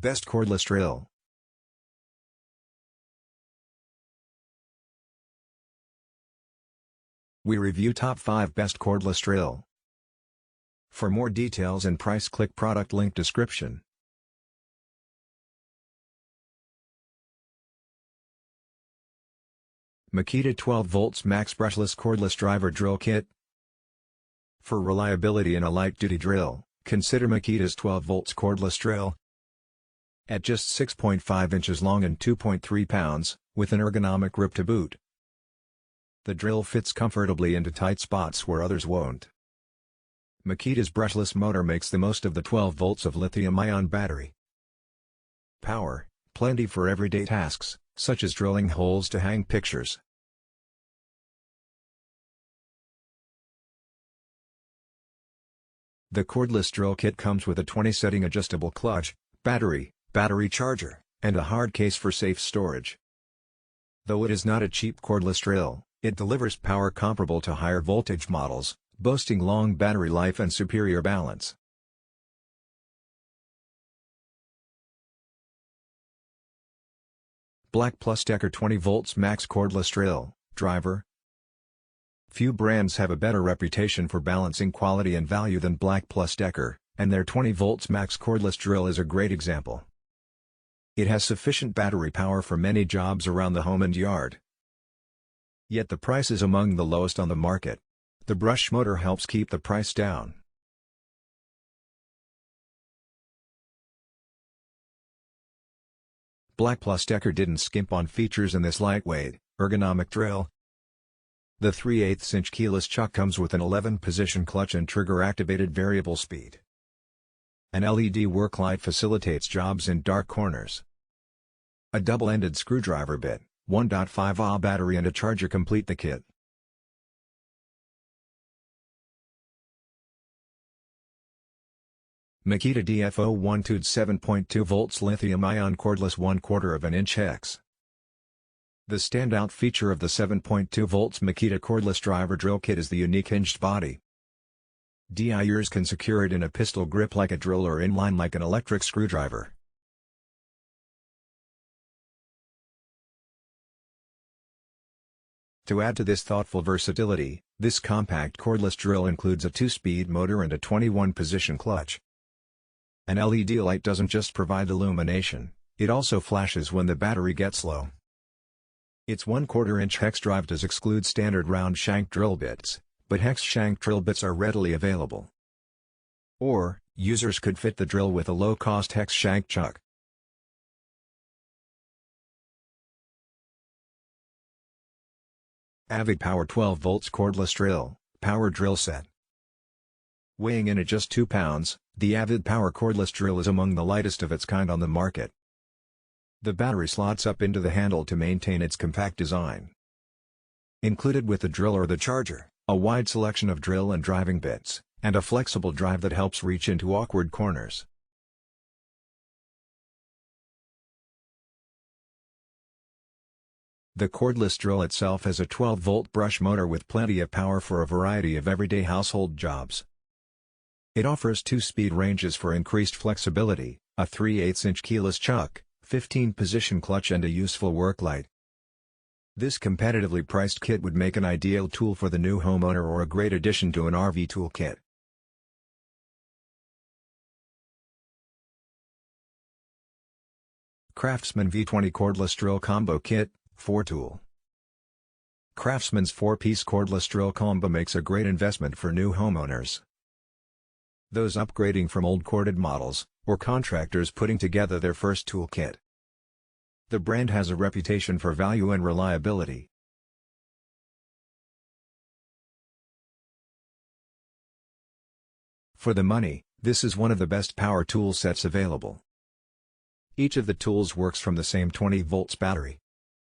Best cordless drill. We review top 5 best cordless drill. For more details and price, click product link description. Makita 12 volts max brushless cordless driver drill kit. For reliability in a light-duty drill, consider Makita's 12 volts cordless drill. At just 6.5 inches long and 2.3 pounds, with an ergonomic grip to boot, the drill fits comfortably into tight spots where others won't. Makita's brushless motor makes the most of the 12 volts of lithium-ion battery. Power, plenty for everyday tasks, such as drilling holes to hang pictures. The cordless drill kit comes with a 20-setting adjustable clutch, battery charger, and a hard case for safe storage. Though it is not a cheap cordless drill, it delivers power comparable to higher voltage models, boasting long battery life and superior balance. BLACK+DECKER 20 volts max cordless drill, driver. Few brands have a better reputation for balancing quality and value than BLACK+DECKER, and their 20 volts max cordless drill is a great example. It has sufficient battery power for many jobs around the home and yard. Yet the price is among the lowest on the market. The brush motor helps keep the price down. BLACK+DECKER didn't skimp on features in this lightweight, ergonomic drill. The 3/8-inch keyless chuck comes with an 11-position clutch and trigger-activated variable speed. An LED work light facilitates jobs in dark corners. A double-ended screwdriver bit, 1.5 Ah battery and a charger complete the kit. Makita DFO12 7.2 volts lithium-ion cordless 1/4 inch hex. The standout feature of the 7.2 volts Makita cordless driver drill kit is the unique hinged body. DIers can secure it in a pistol grip like a drill or inline like an electric screwdriver. To add to this thoughtful versatility, this compact cordless drill includes a 2-speed motor and a 21-position clutch. An LED light doesn't just provide illumination, it also flashes when the battery gets low. Its 1/4 inch hex drive does exclude standard round shank drill bits, but hex shank drill bits are readily available. Or, users could fit the drill with a low-cost hex shank chuck. AVID Power 12 volts cordless drill, power drill set. Weighing in at just 2 pounds, the AVID Power cordless drill is among the lightest of its kind on the market. The battery slots up into the handle to maintain its compact design. Included with the drill or the charger, a wide selection of drill and driving bits, and a flexible drive that helps reach into awkward corners. The cordless drill itself has a 12-volt brush motor with plenty of power for a variety of everyday household jobs. It offers 2-speed ranges for increased flexibility, a 3/8-inch keyless chuck, 15-position clutch and a useful work light. This competitively priced kit would make an ideal tool for the new homeowner or a great addition to an RV toolkit. CRAFTSMAN V20 Cordless Drill Combo Kit, 4-tool. CRAFTSMAN's 4-piece cordless drill combo makes a great investment for new homeowners, those upgrading from old corded models, or contractors putting together their first toolkit. The brand has a reputation for value and reliability. For the money, this is one of the best power tool sets available. Each of the tools works from the same 20 volts battery.